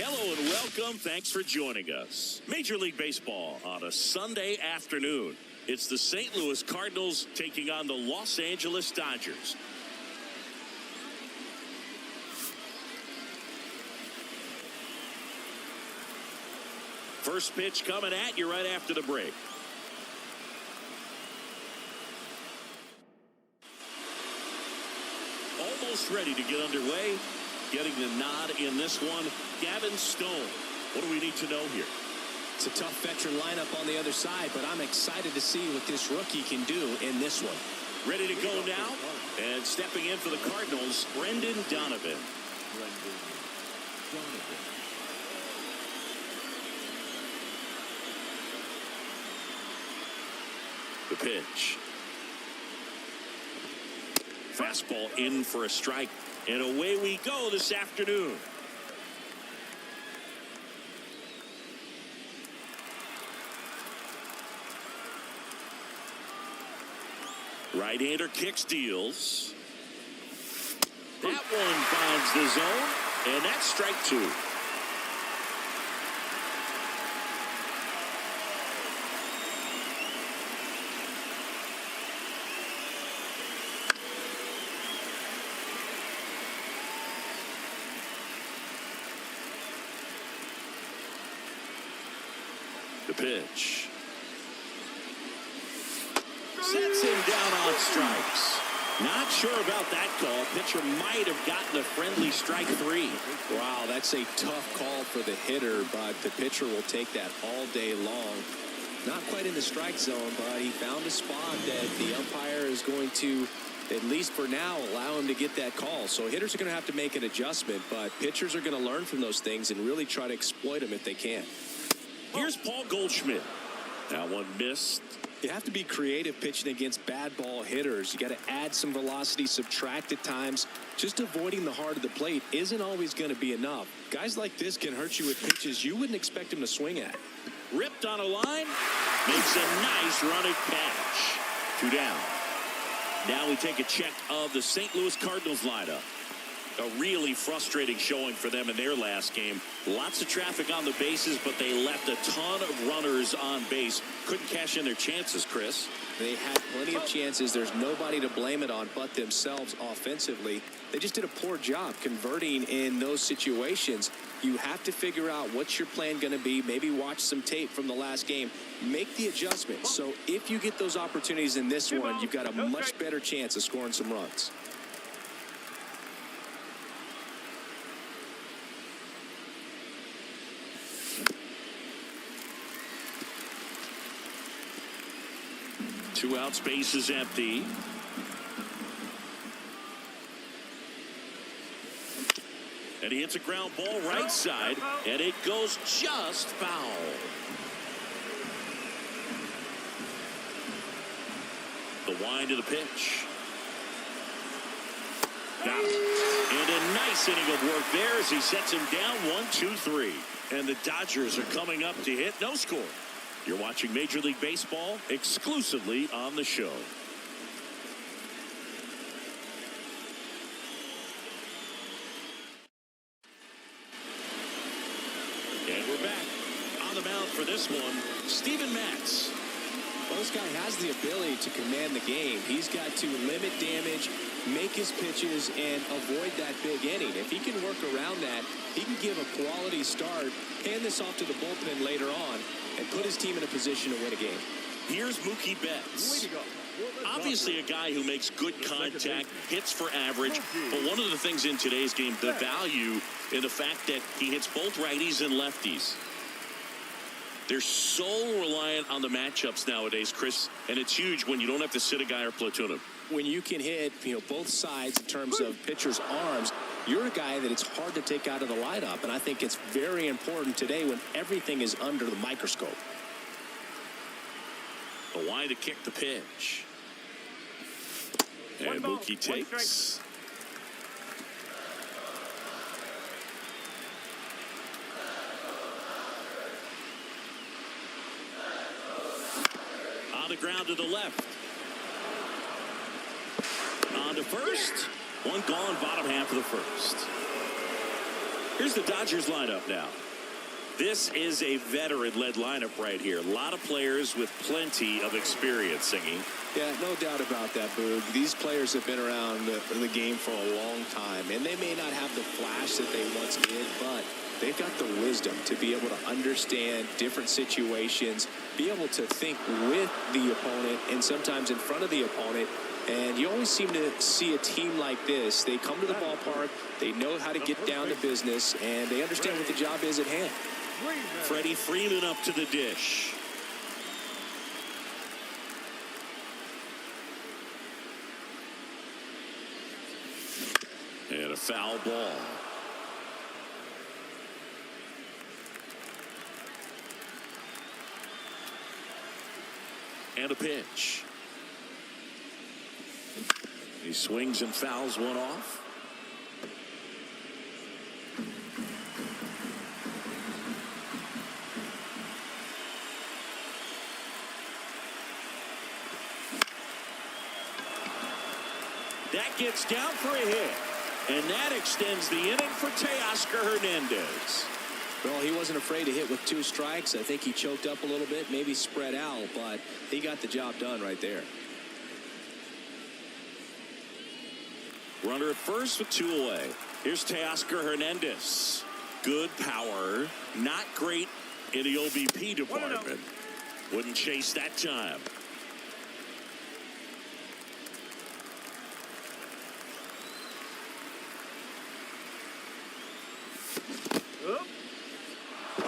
Hello and welcome. Thanks for joining us. Major League Baseball on a Sunday afternoon. It's the St. Louis Cardinals taking on the Los Angeles Dodgers. First pitch coming at you right after the break. Almost ready to get underway. Getting the nod in this one, Gavin Stone. What do we need to know here? It's a tough veteran lineup on the other side, but I'm excited to see what this rookie can do in this one. Ready to go now, and stepping in for the Cardinals, Brendan Donovan. The pitch. Fastball in for a strike. And away we go this afternoon. Right-hander kicks, deals. That one finds the zone, and that's strike two. The pitch. Sets him down on strikes. Not sure about that call. Pitcher might have gotten a friendly strike three. Wow, that's a tough call for the hitter, but the pitcher will take that all day long. Not quite in the strike zone, but he found a spot that the umpire is going to, at least for now, allow him to get that call. So hitters are going to have to make an adjustment, but pitchers are going to learn from those things and really try to exploit them if they can. Here's Paul Goldschmidt. That one missed. You have to be creative pitching against bad ball hitters. You got to add some velocity, subtract at times. Just avoiding the heart of the plate isn't always going to be enough. Guys like this can hurt you with pitches you wouldn't expect them to swing at. Ripped on a line. Makes a nice running catch. Two down. Now we take a check of the St. Louis Cardinals lineup. A really frustrating showing for them in their last game. Lots of traffic on the bases, but they left a ton of runners on base. Couldn't cash in their chances, Chris. They had plenty of chances. There's nobody to blame it on but themselves offensively. They just did a poor job converting in those situations. You have to figure out what's your plan going to be. Maybe watch some tape from the last game. Make the adjustment. So if you get those opportunities in this one, you've got a much better chance of scoring some runs. Two out, space is empty. And he hits a ground ball right side, and it goes just foul. The wind of the pitch. Got it. And a nice inning of work there as he sets him down 1-2-3. And the Dodgers are coming up to hit no score. You're watching Major League Baseball exclusively on the show. And we're back. On the mound for this one, Steven Matz. Well, this guy has the ability to command the game. He's got to limit damage, make his pitches, and avoid that big inning. If he can work around that, he can give a quality start, hand this off to the bullpen later on, and put his team in a position to win a game. Here's Mookie Betts. Obviously a guy who makes good contact, hits for average, but one of the things in today's game, the value in the fact that he hits both righties and lefties. They're so reliant on the matchups nowadays, Chris, and it's huge when you don't have to sit a guy or platoon him. When you can hit, both sides in terms of pitchers' arms, you're a guy that it's hard to take out of the lineup, and I think it's very important today when everything is under the microscope. The line to kick the pitch. And Mookie takes. On the ground to the left. On to first. One gone, bottom half of the first. Here's the Dodgers lineup now. This is a veteran-led lineup right here. A lot of players with plenty of experience, Singy. Yeah, no doubt about that, Boog. These players have been around the game for a long time, and they may not have the flash that they once did, but they've got the wisdom to be able to understand different situations, be able to think with the opponent and sometimes in front of the opponent. And you always seem to see a team like this. They come to the ballpark, they know how to get down to business, and they understand what the job is at hand. Freddie Freeman up to the dish. And a foul ball. And a pitch. He swings and fouls one off. That gets down for a hit. And that extends the inning for Teoscar Hernandez. Well, he wasn't afraid to hit with 2 strikes. I think he choked up a little bit, maybe spread out, but he got the job done right there. Runner at first with 2 away. Here's Teoscar Hernandez. Good power. Not great in the OBP department. Wouldn't chase that time.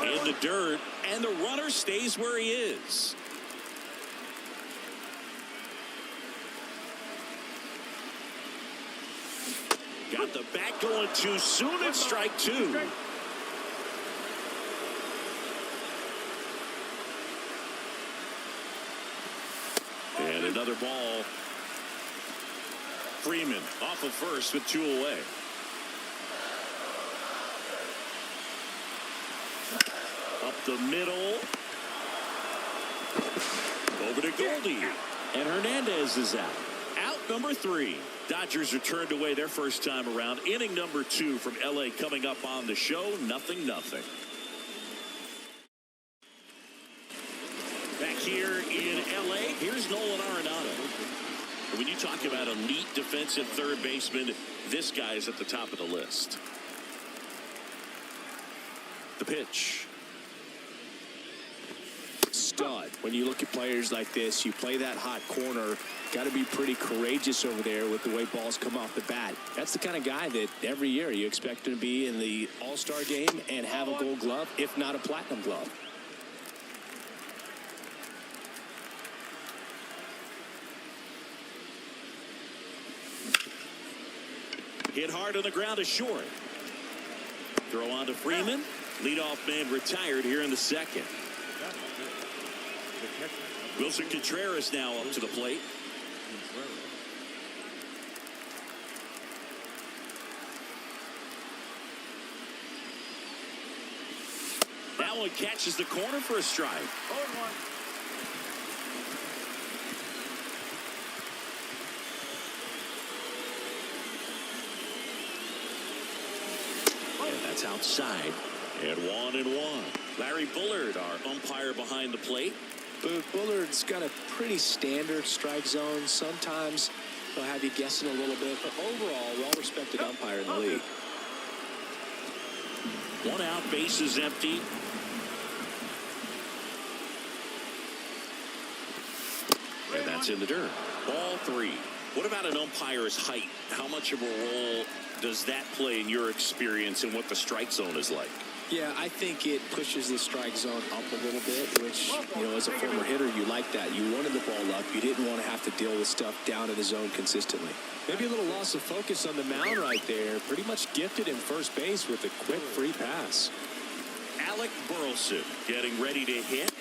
In the dirt, and the runner stays where he is. Got the bat going too soon at strike 2. And another ball. Freeman off of first with 2 away. Up the middle. Over to Goldie. And Hernandez is out. Out number 3. Dodgers are turned away their first time around. Inning number 2 from LA coming up on the show. 0-0. Back here in LA, here's Nolan Arenado. When you talk about elite defensive third baseman, this guy's at the top of the list. The pitch. Stud. When you look at players like this, you play that hot corner, got to be pretty courageous over there with the way balls come off the bat. That's the kind of guy that every year you expect him to be in the All-Star game and have a Gold Glove, if not a Platinum Glove. Hit hard on the ground to short. Throw on to Freeman. Leadoff man retired here in the second. Wilson Contreras now up to the plate. That one catches the corner for a strike. And that's outside. And 1-1. Larry Bullard, our umpire behind the plate. But Bullard's got a pretty standard strike zone. Sometimes they'll have you guessing a little bit, but overall, well-respected umpire in the league. 1 out, bases empty. And that's in the dirt. Ball 3. What about an umpire's height? How much of a role does that play in your experience and what the strike zone is like? Yeah, I think it pushes the strike zone up a little bit, which, you know, as a former hitter, you like that. You wanted the ball up. You didn't want to have to deal with stuff down in the zone consistently. Maybe a little loss of focus on the mound right there. Pretty much gifted in first base with a quick free pass. Alec Burleson getting ready to hit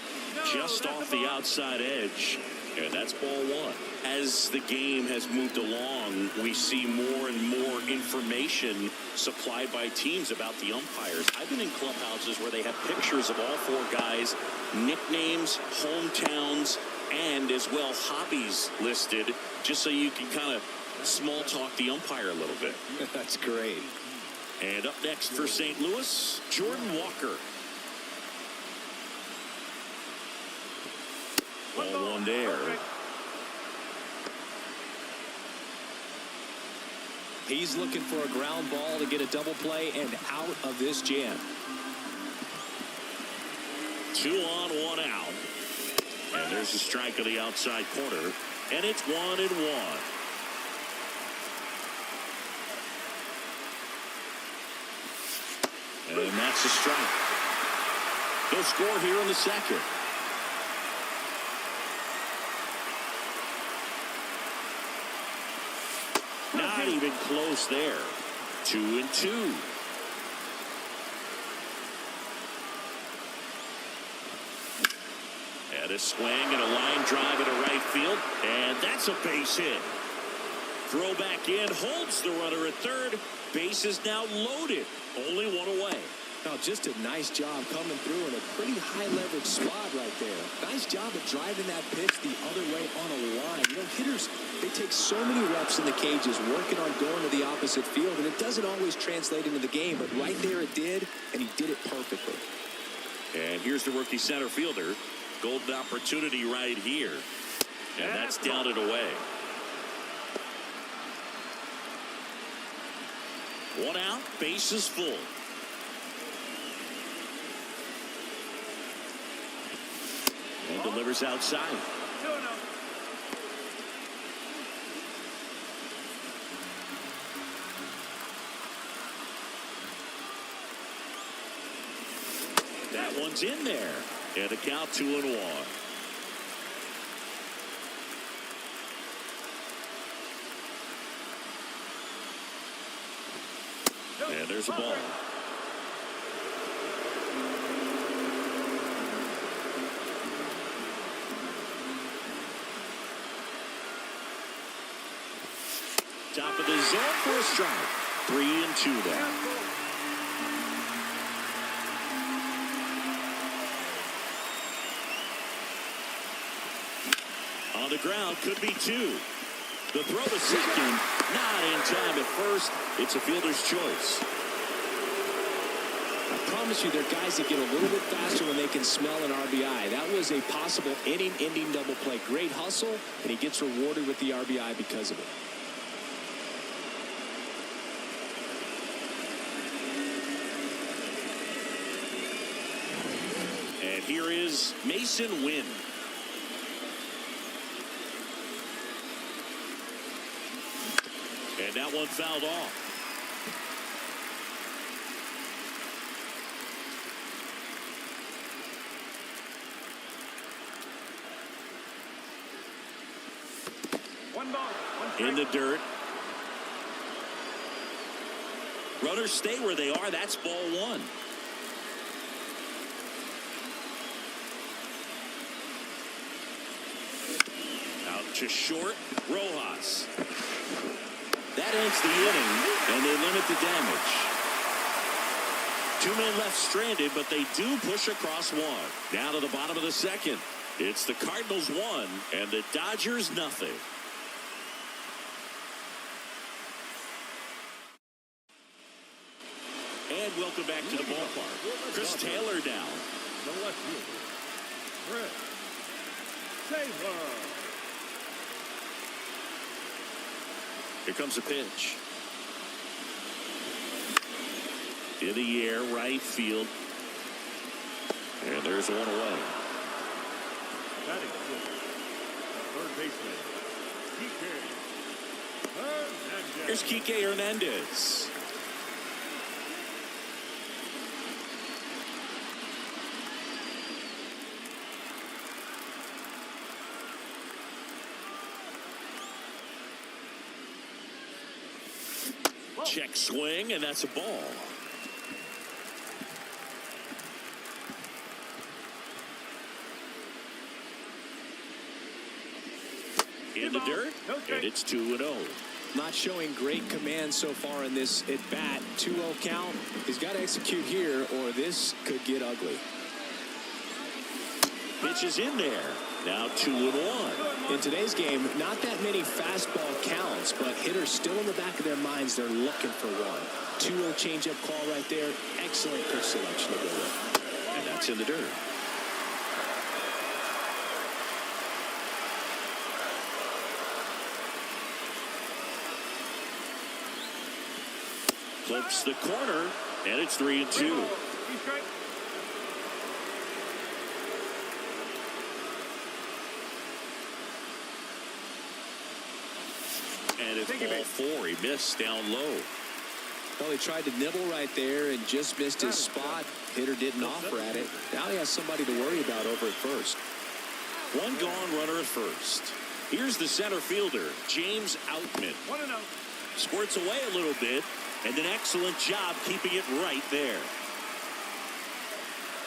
just off the outside edge. And that's ball 1. As the game has moved along, we see more and more information supplied by teams about the umpires. I've been in clubhouses where they have pictures of all 4 guys, nicknames, hometowns, and as well hobbies listed, just so you can kind of small talk the umpire a little bit. That's great. And up next for St. Louis, Jordan Walker. Ball one there. He's looking for a ground ball to get a double play and out of this jam. 2 on, 1 out. And there's a strike on the outside corner. And it's 1-1. And that's a strike. They'll score here in the second. Not even close there. 2-2. And a swing and a line drive into right field. And that's a base hit. Throw back in, holds the runner at third. Base is now loaded. Only 1 away. Now, just a nice job coming through in a pretty high leverage spot right there. Nice job of driving that pitch the other way on a line. You know, hitters, they take so many reps in the cages working on going to the opposite field, and it doesn't always translate into the game, but right there it did, and he did it perfectly. And here's the rookie center fielder. Golden opportunity right here. And that's down and away. 1 out, base is full. And delivers outside. That one's in there. And a count 2-1. And there's a ball. Top of the zone for a strike. 3-2 there. On the ground, could be 2. The throw to second, not in time at first. It's a fielder's choice. I promise you, there are guys that get a little bit faster when they can smell an RBI. That was a possible inning-ending double play. Great hustle, and he gets rewarded with the RBI because of it. And here is Mason Wynn. And that one fouled off. In the dirt. Runners stay where they are. That's ball 1. Out to short. Rojas. That ends the inning, and they limit the damage. 2 men left stranded, but they do push across 1. Down to the bottom of the second. It's the Cardinals 1 and the Dodgers nothing. And welcome back to the ballpark. Chris Taylor down. The left fielder, Chris Taylor. Here comes a pitch. In the air, right field. And there's 1 away. Batting third baseman, Kike Hernandez. Here's Kike Hernandez. Check swing, and that's a ball. In the dirt, and it's 2-0. Not showing great command so far in this at-bat. 2-0 count. He's got to execute here, or this could get ugly. Pitch is in there. Now 2-1. In today's game, not that many fastball counts, but hitters still in the back of their minds, they're looking for one. 2-0 changeup call right there. Excellent pitch selection to go with. And that's in the dirt. Clips the corner, and it's 3-2. And it's ball 4. He missed down low. Well, he tried to nibble right there and just missed his spot. Hitter didn't offer at it. Now he has somebody to worry about over at first. One gone, runner at first. Here's the center fielder, James Outman. 1-0. Squirts away a little bit, and an excellent job keeping it right there.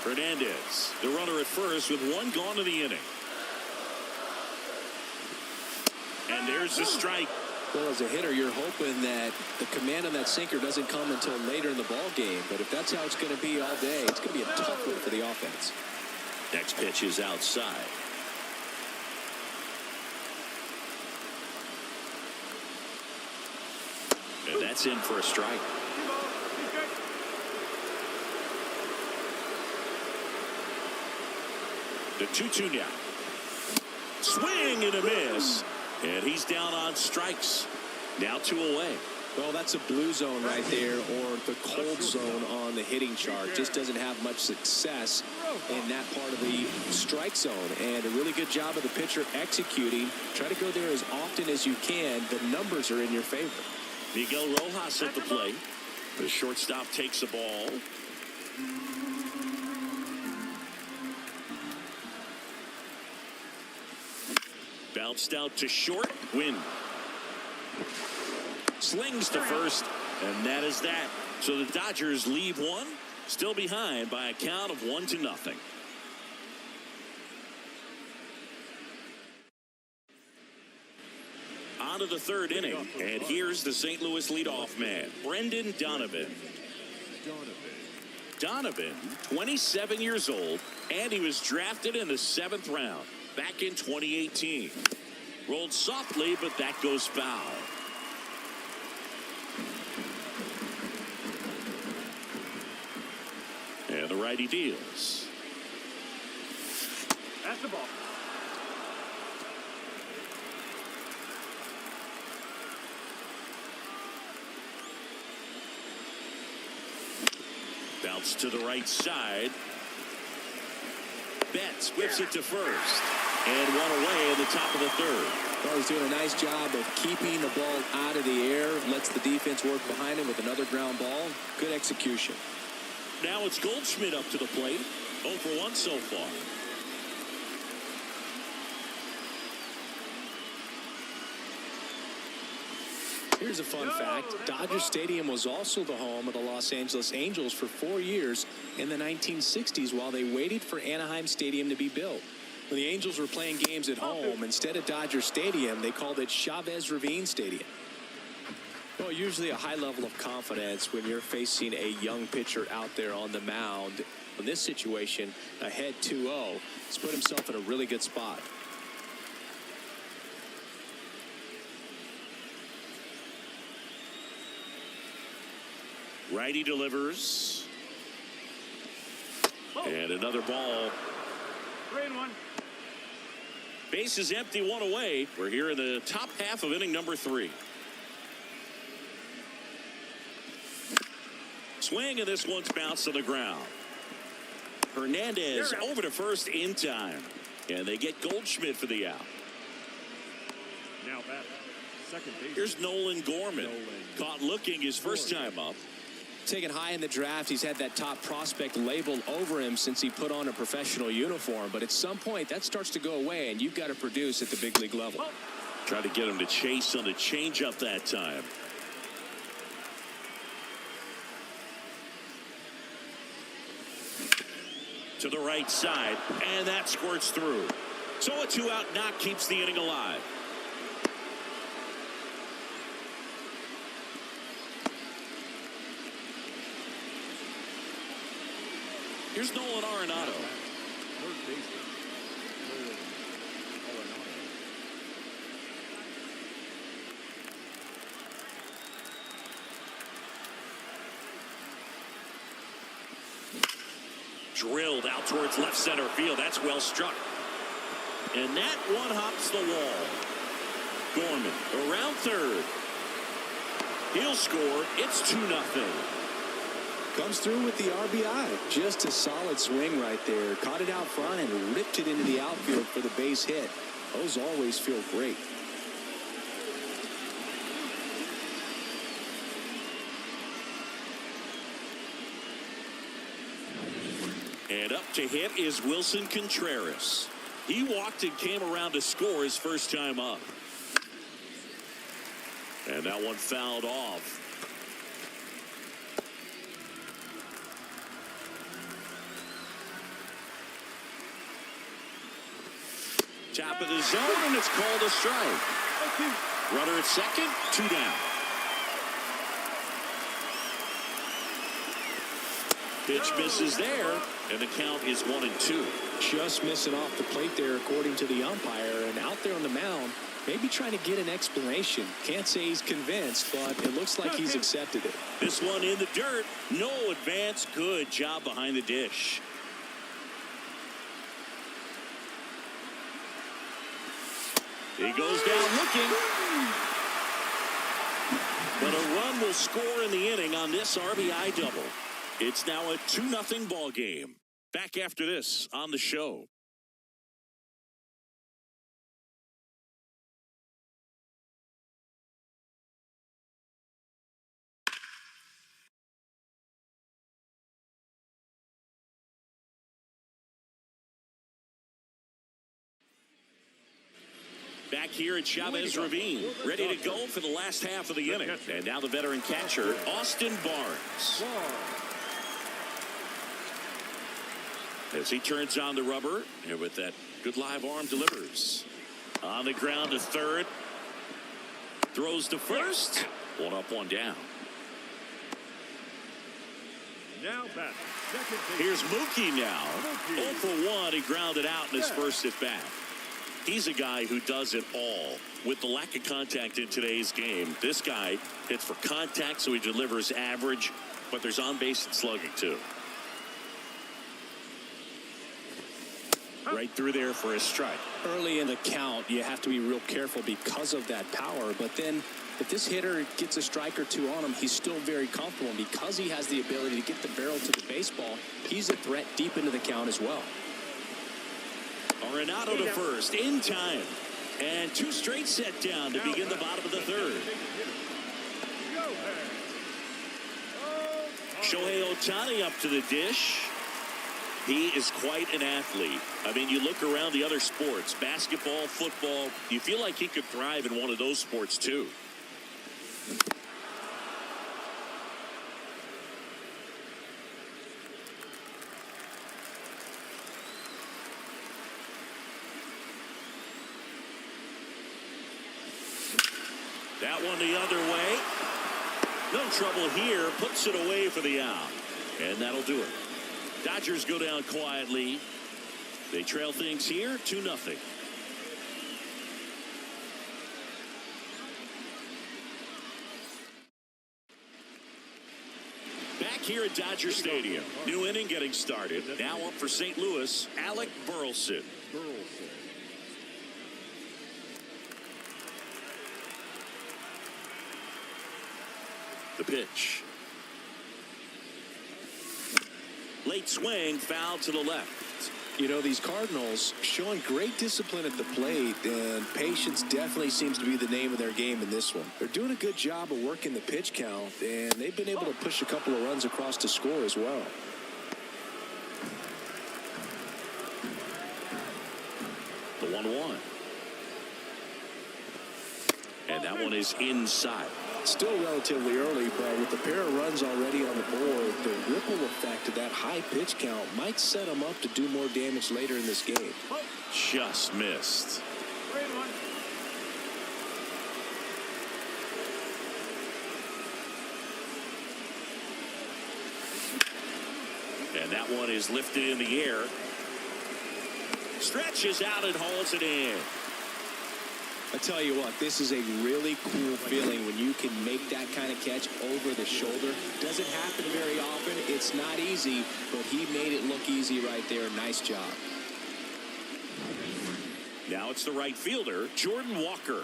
Hernandez, the runner at first with one gone in the inning. And there's the strike. Well, as a hitter, you're hoping that the command on that sinker doesn't come until later in the ball game. But if that's how it's going to be all day, it's going to be a tough one for the offense. Next pitch is outside. And that's in for a strike. The 2-2 now. Swing and a miss. And he's down on strikes. Now 2 away. Well, that's a blue zone right there, or the cold zone on the hitting chart. Just doesn't have much success in that part of the strike zone. And a really good job of the pitcher executing. Try to go there as often as you can. The numbers are in your favor. Miguel Rojas at the plate. The shortstop takes the ball. Bounced out to short. Win. Slings to first. And that is that. So the Dodgers leave one. Still behind by a count of 1-0. On to the third inning. And here's the St. Louis leadoff man, Brendan Donovan. Donovan, 27 years old, and he was drafted in the 7th round back in 2018. Rolled softly, but that goes foul. And the righty deals. That's the ball. Bounce to the right side. Betts whips it to first. And one away in the top of the third. Well, he's doing a nice job of keeping the ball out of the air. Lets the defense work behind him with another ground ball. Good execution. Now it's Goldschmidt up to the plate. 0 for 1 so far. Here's a fun fact. Dodger Stadium was also the home of the Los Angeles Angels for 4 years in the 1960s while they waited for Anaheim Stadium to be built. When the Angels were playing games at home, instead of Dodger Stadium, they called it Chavez Ravine Stadium. Well, usually a high level of confidence when you're facing a young pitcher out there on the mound. In this situation, ahead 2-0, he's put himself in a really good spot. Righty delivers. And another ball. 3-1. Base is empty, one away. We're here in the top half of inning number 3. Swing, and this one's bounced to the ground. Hernandez over to first in time. And they get Goldschmidt for the out. Now back. Second base. Here's Nolan Gorman. Caught looking his first time up. Taken high in the draft, he's had that top prospect labeled over him since he put on a professional uniform. But at some point, that starts to go away, and you've got to produce at the big league level. Try to get him to chase on the changeup that time. To the right side, and that squirts through. So a 2-out knock keeps the inning alive. Here's Nolan Arenado. Third baseman. Nolan Arenado. Drilled out towards left center field. That's well struck. And that one hops the wall. Gorman around third. He'll score. It's 2-0. Comes through with the RBI. Just a solid swing right there. Caught it out front and ripped it into the outfield for the base hit. Those always feel great. And up to hit is Wilson Contreras. He walked and came around to score his first time up. And that one fouled off. Top of the zone, and it's called a strike. Runner at second, 2 down. Pitch misses there, and the count is 1-2. Just missing off the plate there, according to the umpire, and out there on the mound, maybe trying to get an explanation. Can't say he's convinced, but it looks like he's accepted it. This one in the dirt. No advance. Good job behind the dish. He goes down looking. But a run will score in the inning on this RBI double. It's now a 2-0 ball game. Back after this on the show. Back here at Chavez Ravine, ready to go for the last half of the inning. And now the veteran catcher, Austin Barnes. As he turns on the rubber, and with that good live arm delivers. On the ground to third. Throws to first. 1 up, 1 down. Now back. Second base. Here's Mookie now. 0 for 1. He grounded out in his first at bat. He's a guy who does it all. With the lack of contact in today's game, this guy hits for contact, so he delivers average, but there's on-base and slugging, too. Right through there for a strike. Early in the count, you have to be real careful because of that power, but then if this hitter gets a strike or two on him, he's still very comfortable. And because he has the ability to get the barrel to the baseball, he's a threat deep into the count as well. Arenado to first in time, and 2 straight set down to begin the bottom of the third. Shohei Ohtani up to the dish. He is quite an athlete. I mean, you look around the other sports, basketball, football, you feel like he could thrive in one of those sports too. That one the other way. No trouble here. Puts it away for the out. And that'll do it. Dodgers go down quietly. They trail things here 2-0. Back here at Dodger Stadium. New inning getting started. Now up for St. Louis, Alec Burleson. The pitch. Late swing, foul to the left. You know, these Cardinals showing great discipline at the plate, and patience definitely seems to be the name of their game in this one. They're doing a good job of working the pitch count, and they've been able to push a couple of runs across to score as well. The 1-1. And that one is inside. Still relatively early, but with the pair of runs already on the board, the ripple effect of that high pitch count might set them up to do more damage later in this game. Just missed. And that one is lifted in the air. Stretches out and hauls it in. I tell you what, this is a really cool feeling when you can make that kind of catch over the shoulder. Doesn't happen very often. It's not easy, but he made it look easy right there. Nice job. Now it's the right fielder, Jordan Walker.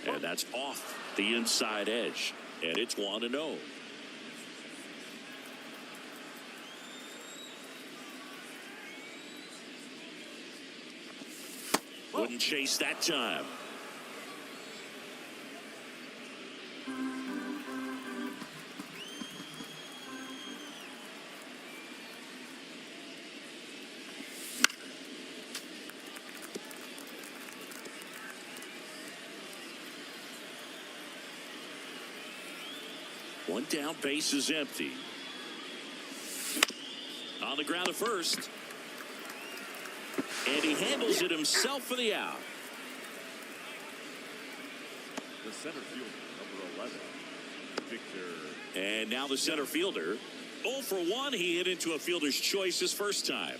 And that's off the inside edge. And it's 1-0. Wouldn't chase that time. One down, base is empty. On the ground at first. And he handles it himself for the out. The center fielder, number 11, Victor. And now the center fielder. 0 for 1. He hit into a fielder's choice his first time.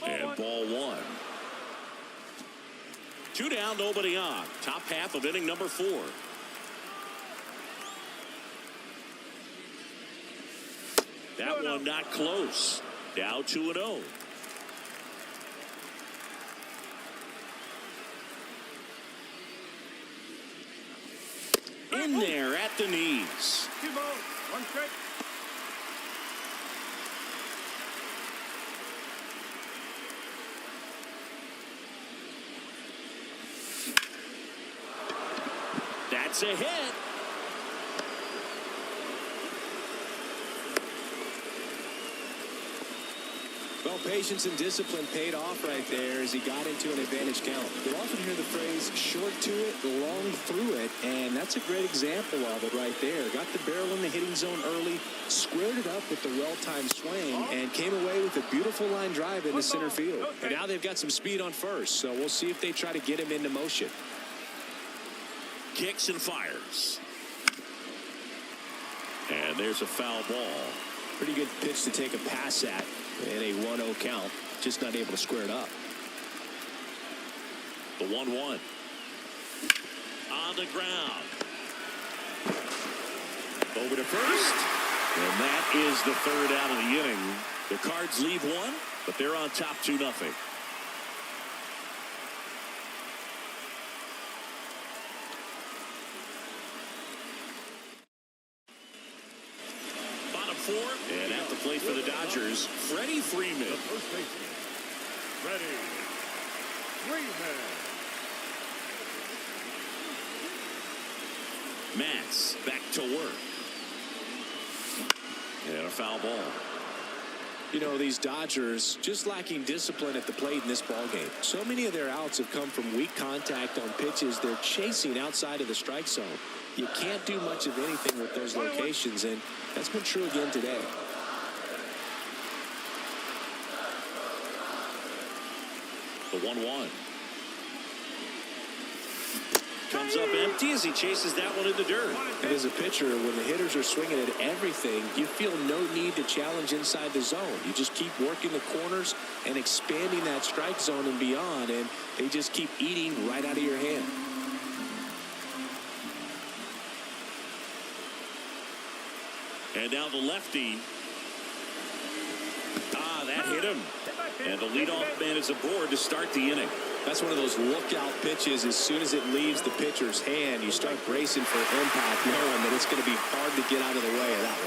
And ball 1. 2 down, nobody on. Top half of inning number 4. That one not close. Now 2-0. In there at the knees. 2 balls, 1 strike. That's a hit. Well, patience and discipline paid off right there as he got into an advantage count. You'll often hear the phrase short to it, long through it, and that's a great example of it right there. Got the barrel in the hitting zone early, squared it up with the well-timed swing, and came away with a beautiful line drive into center field. And now they've got some speed on first, so we'll see if they try to get him into motion. Kicks and fires. And there's a foul ball. Pretty good pitch to take a pass at in a 1-0 count. Just not able to square it up. The 1-1. On the ground. Over to first. And that is the 3rd out of the inning. The Cards lead 1, but they're on top 2-0. Bottom 4. And at the plate for the Dodgers, Freddie Freeman. The first baseman, Freddie Freeman. Matz back to work. And a foul ball. You know, these Dodgers just lacking discipline at the plate in this ballgame. So many of their outs have come from weak contact on pitches they're chasing outside of the strike zone. You can't do much of anything with those locations, and that's been true again today. The 1-1. Comes up empty as he chases that one in the dirt. And as a pitcher, when the hitters are swinging at everything, you feel no need to challenge inside the zone. You just keep working the corners and expanding that strike zone and beyond, and they just keep eating right out of your hand. And now the lefty. That hit him. And the leadoff man is aboard to start the inning. That's one of those lookout pitches. As soon as it leaves the pitcher's hand, you start bracing for impact, knowing that it's going to be hard to get out of the way of that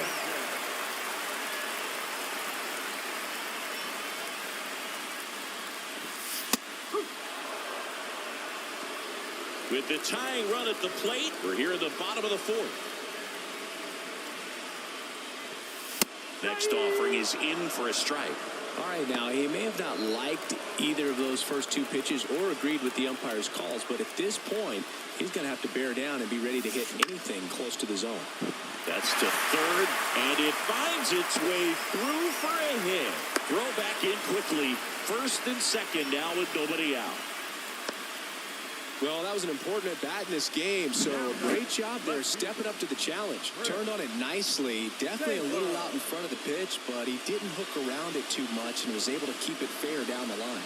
one. With the tying run at the plate, we're here in the bottom of the 4th. Next offering is in for a strike. All right, now, he may have not liked either of those first 2 pitches or agreed with the umpire's calls, but at this point, he's going to have to bear down and be ready to hit anything close to the zone. That's to third, and it finds its way through for a hit. Throw back in quickly. First and second now with nobody out. Well, that was an important at-bat in this game, so great job there stepping up to the challenge. Turned on it nicely, definitely a little out in front of the pitch, but he didn't hook around it too much and was able to keep it fair down the line.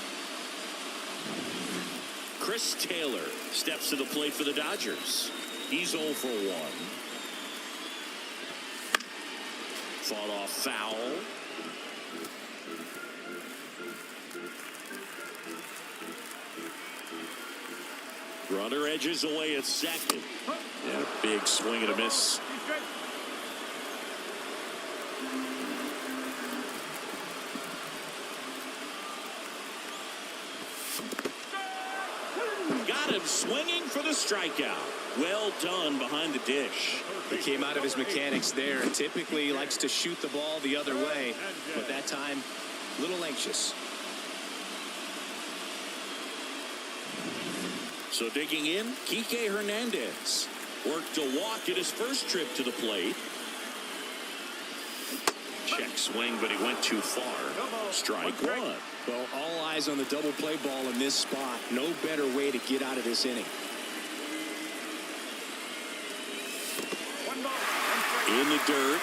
Chris Taylor steps to the plate for the Dodgers. He's 0 for 1. Fought off foul. Runner edges away at second. And a big swing and a miss. Got him swinging for the strikeout. Well done behind the dish. He came out of his mechanics there, and typically he likes to shoot the ball the other way, but that time a little anxious. So digging in, Kike Hernandez worked a walk at his first trip to the plate. Check swing, but he went too far. Strike one. Well, all eyes on the double play ball in this spot. No better way to get out of this inning. In the dirt.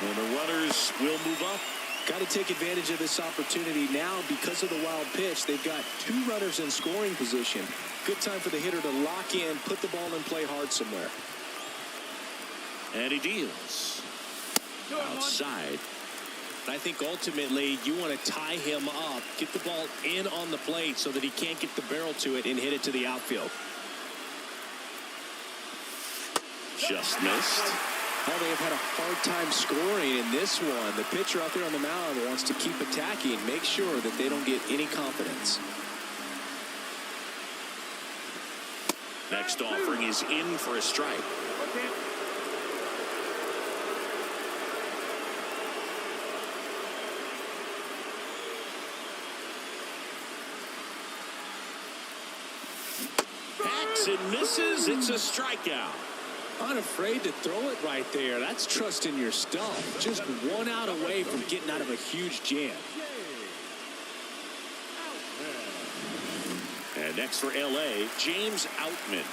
And the runners will move up. Got to take advantage of this opportunity now because of the wild pitch. They've got 2 runners in scoring position. Good time for the hitter to lock in, put the ball in play hard somewhere. And he deals. Outside. I think ultimately you want to tie him up, get the ball in on the plate so that he can't get the barrel to it and hit it to the outfield. Just missed. Oh, they have had a hard time scoring in this one. The pitcher out there on the mound wants to keep attacking, make sure that they don't get any confidence. Next offering is in for a strike. Hacks and misses. It's a strikeout. Unafraid to throw it right there. That's trusting your stuff. Just 1 out away from getting out of a huge jam. And next for LA, James Outman.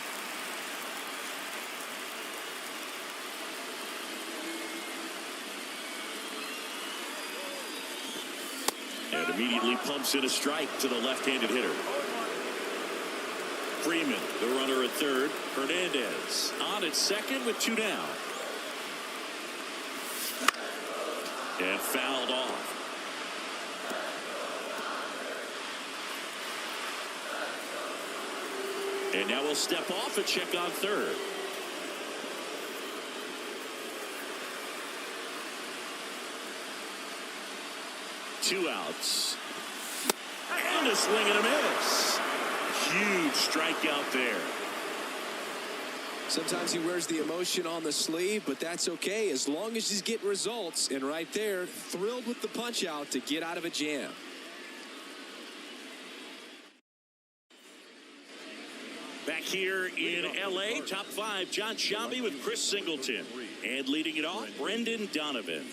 And immediately pumps in a strike to the left-handed hitter. Freeman, the runner at third. Hernandez on at second with 2 down. And fouled off. And now we'll step off and check on third. Two outs. And a swing and a miss. Huge strikeout there. Sometimes he wears the emotion on the sleeve, but that's okay as long as he's getting results. And right there, thrilled with the punch out to get out of a jam. Back here in LA, top 5, John Shambi with Chris Singleton. And leading it off, Brendan Donovan.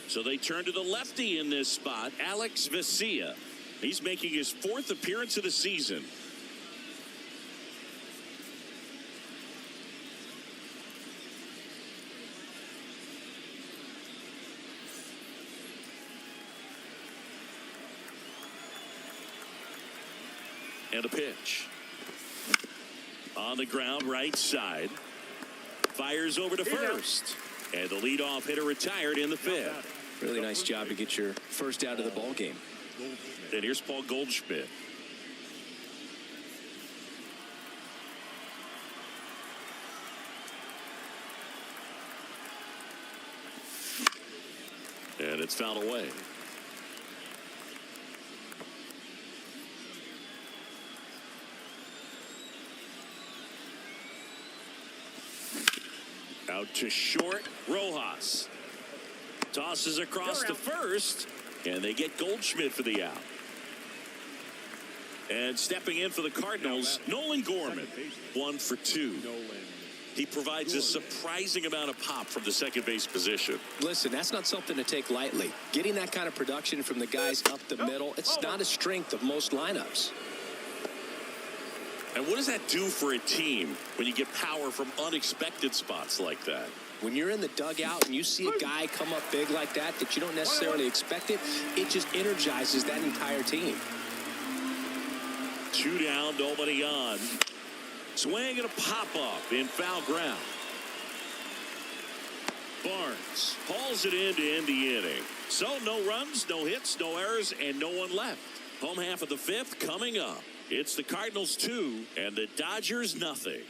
So they turn to the lefty in this spot, Alex Vesia. He's making his 4th appearance of the season. And a pitch. On the ground, right side. Fires over to first. And the leadoff hitter retired in the 5th. Really nice job to get your first out of the ball game. And here's Paul Goldschmidt. gets fouled away. Out to short, Rojas. Tosses across to first, and they get Goldschmidt for the out. And stepping in for the Cardinals, Nolan Gorman, 1 for 2. He provides a surprising amount of pop from the second base position. Listen, that's not something to take lightly. Getting that kind of production from the guys up the middle, it's not a strength of most lineups. And what does that do for a team when you get power from unexpected spots like that? When you're in the dugout and you see a guy come up big like that you don't necessarily expect it just energizes that entire team. 2 down, nobody on. Swing and a pop-up in foul ground. Barnes hauls it in to end the inning. So no runs, no hits, no errors, and no one left. Home half of the 5th coming up. It's the Cardinals 2 and the Dodgers nothing.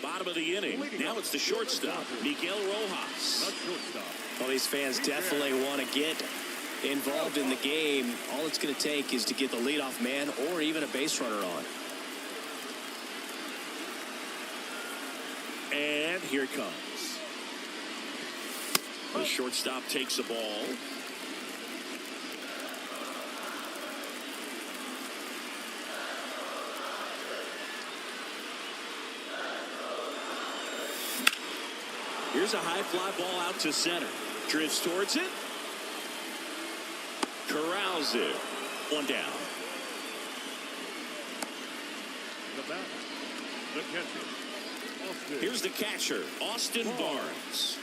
Bottom of the inning. Now it's the shortstop, Miguel Rojas. Well, these fans definitely want to get involved in the game. All it's going to take is to get the leadoff man or even a base runner on. And here it comes. The shortstop takes a ball. Here's a high fly ball out to center. Drifts towards it. Corrals it. 1 down. The batter, the catcher, Austin. Here's the catcher, Austin Barnes.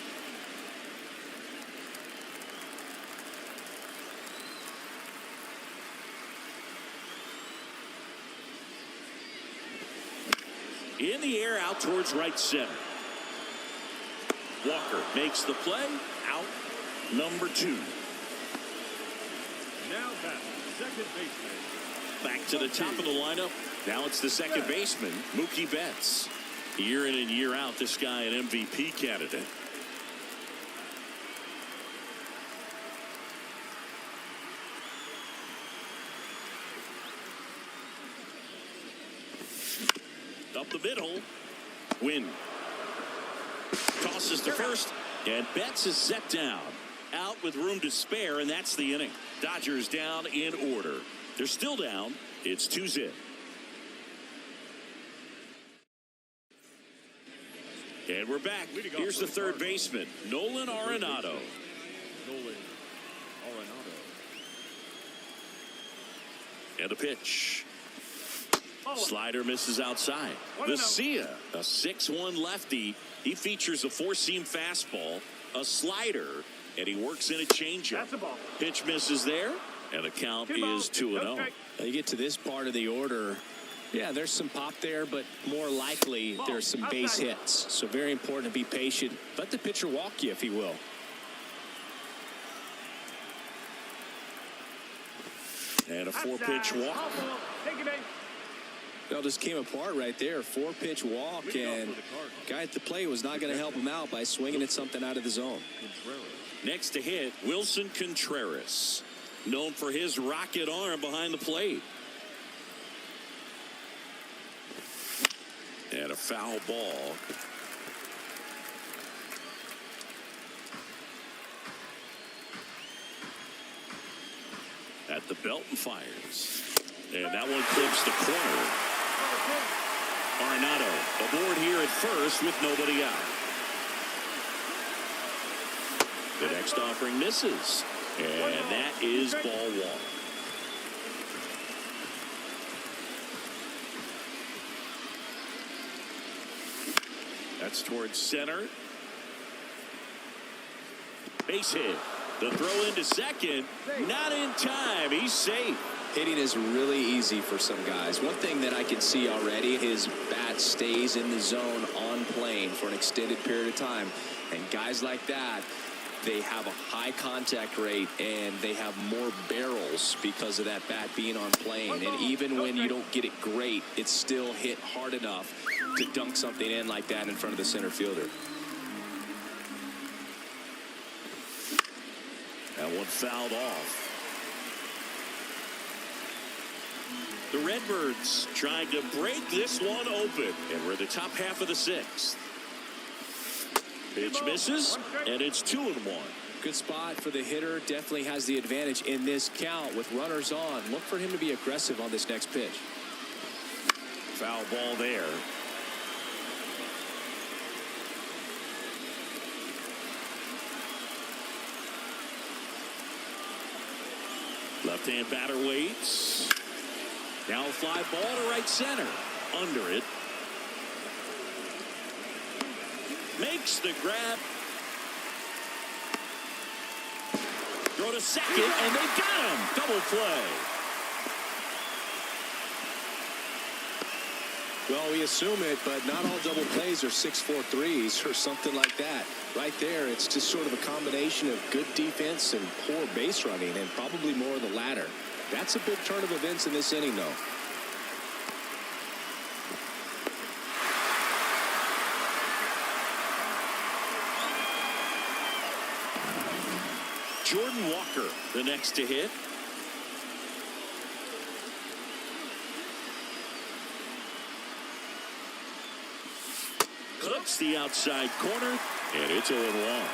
In the air, out towards right center. Walker makes the play. Out. Number 2. Now back, second baseman. Back to the top of the lineup. Now it's the second baseman, Mookie Betts. Year in and year out, this guy an MVP candidate. Up the middle. Win. Tosses to first, and Betts is set down. Out with room to spare, and that's the inning. Dodgers down in order. They're still down. It's 2-0. And we're back. Here's the third baseman, Nolan Arenado. And a pitch. Slider misses outside. Vesia, a 6-1 lefty. He features a 4-seam fastball, a slider, and he works in a changeup. Pitch misses there, and the count is 2-0. You get to this part of the order. Yeah, there's some pop there, but more likely there's some base hits. So very important to be patient. Let the pitcher walk you, if he will. And a 4-pitch walk. It all just came apart right there. 4-pitch walk, and guy at the plate was not going to help him out by swinging at something out of the zone. Next to hit, Wilson Contreras, known for his rocket arm behind the plate. And a foul ball. At the belt and fires. And that one clips the corner. Arenado aboard here at first with nobody out. The next offering misses. And that is ball 1. That's towards center. Base hit. The throw into second. Not in time. He's safe. Hitting is really easy for some guys. One thing that I can see already, his bat stays in the zone on plane for an extended period of time. And guys like that, they have a high contact rate and they have more barrels because of that bat being on plane. And even when you don't get it great, it's still hit hard enough to dunk something in like that in front of the center fielder. That one fouled off. The Redbirds trying to break this one open. And we're in the top half of the sixth. Pitch misses, and it's 2-1. Good spot for the hitter. Definitely has the advantage in this count with runners on. Look for him to be aggressive on this next pitch. Foul ball there. Left-hand batter waits. Now a fly ball to right center. Under it. Makes the grab. Throw to second, and they got him. Double play. Well, we assume it, but not all double plays are 6-4 threes or something like that. Right there, it's just sort of a combination of good defense and poor base running, and probably more of the latter. That's a big turn of events in this inning, though. Jordan Walker, the next to hit. Clips the outside corner, and it's 0-1.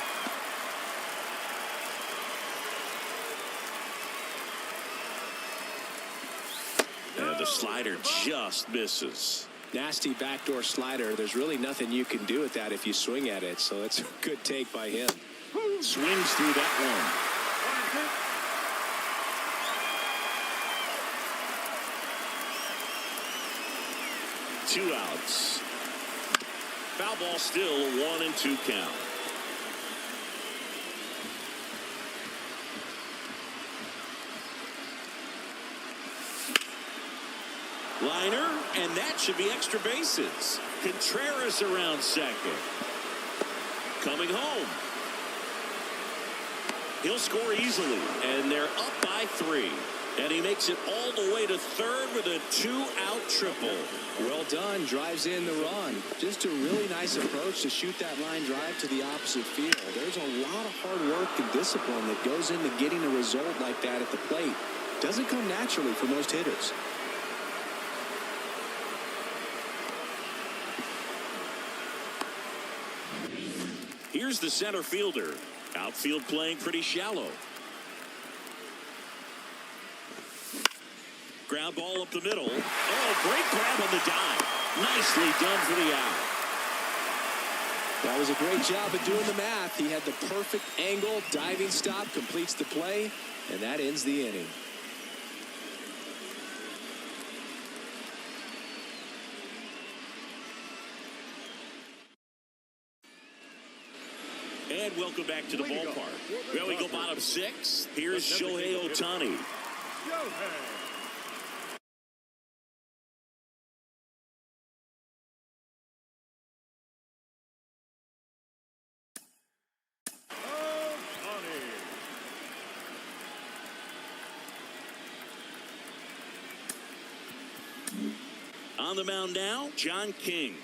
And the slider just misses. Nasty backdoor slider. There's really nothing you can do with that if you swing at it, so it's a good take by him. Swings through that one. 2 outs. Foul ball still, a 1-2 count. Liner, and that should be extra bases. Contreras around second. Coming home. He'll score easily, and they're up by 3. And he makes it all the way to third with a 2-out triple. Well done. Drives in the run. Just a really nice approach to shoot that line drive to the opposite field. There's a lot of hard work and discipline that goes into getting a result like that at the plate. Doesn't come naturally for most hitters. Here's the center fielder. Outfield playing pretty shallow. Ground ball up the middle. Oh, great grab on the dive. Nicely done for the out. That was a great job of doing the math. He had the perfect angle. Diving stop completes the play, and that ends the inning. And welcome back to the ballpark. Well, we go bottom 6. Here's Shohei Ohtani. On the mound now, John King.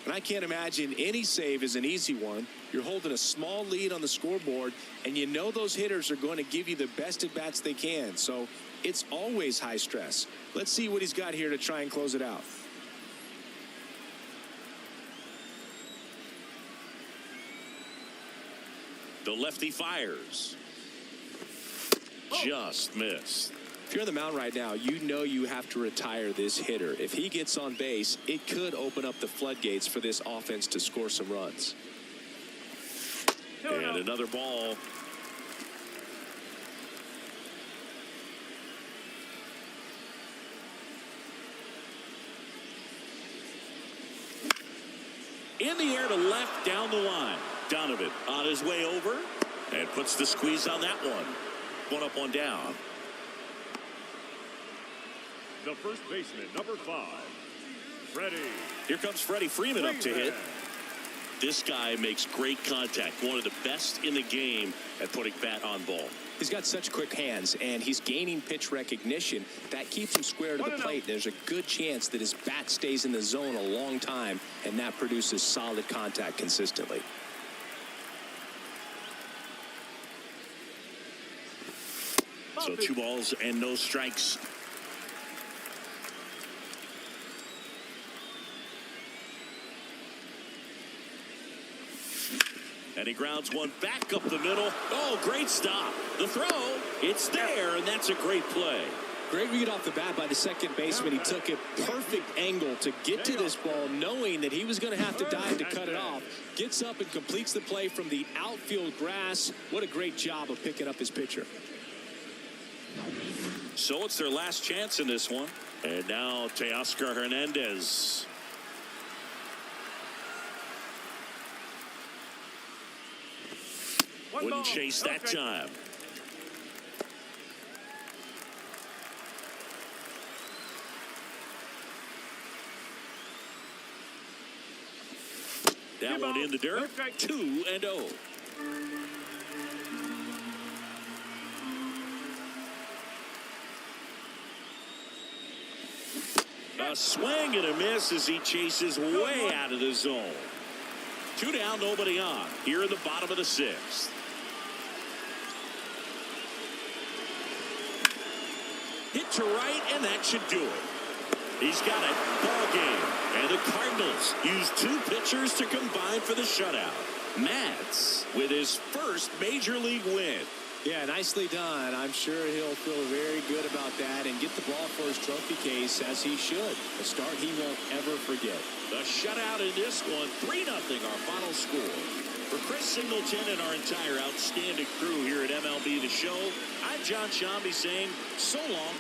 And I can't imagine any save is an easy one. You're holding a small lead on the scoreboard, and you know those hitters are going to give you the best at-bats they can. So it's always high stress. Let's see what he's got here to try and close it out. The lefty fires. Just missed. If you're on the mound right now, you know you have to retire this hitter. If he gets on base, it could open up the floodgates for this offense to score some runs. And another ball. In the air to left down the line. Donovan on his way over and puts the squeeze on that one. One up, one down. The first baseman, number 5, Freddie. Here comes Freddie Freeman up to hit. This guy makes great contact. One of the best in the game at putting bat on ball. He's got such quick hands, and he's gaining pitch recognition. That keeps him square to the plate. There's a good chance that his bat stays in the zone a long time, and that produces solid contact consistently. So 2 balls and no strikes. And he grounds one back up the middle. Oh, great stop. The throw, it's there, and that's a great play. Great read off the bat by the second baseman. He took a perfect angle to get to this ball, knowing that he was going to have to dive to cut it off. Gets up and completes the play from the outfield grass. What a great job of picking up his pitcher. So it's their last chance in this one. And now Teoscar Hernandez. Wouldn't chase that time. That one in the dirt. 2-0. A swing and a miss as he chases way out of the zone. 2 down, nobody on. Here in the bottom of the 6th. Hit to right, and that should do it. He's got it. Ball game. And the Cardinals use 2 pitchers to combine for the shutout. Matz with his first major league win. Yeah, nicely done. I'm sure he'll feel very good about that and get the ball for his trophy case, as he should. A start he won't ever forget. The shutout in this one, 3-0 our final score. For Chris Singleton and our entire outstanding crew here at MLB The Show, I'm John Shambi saying so long.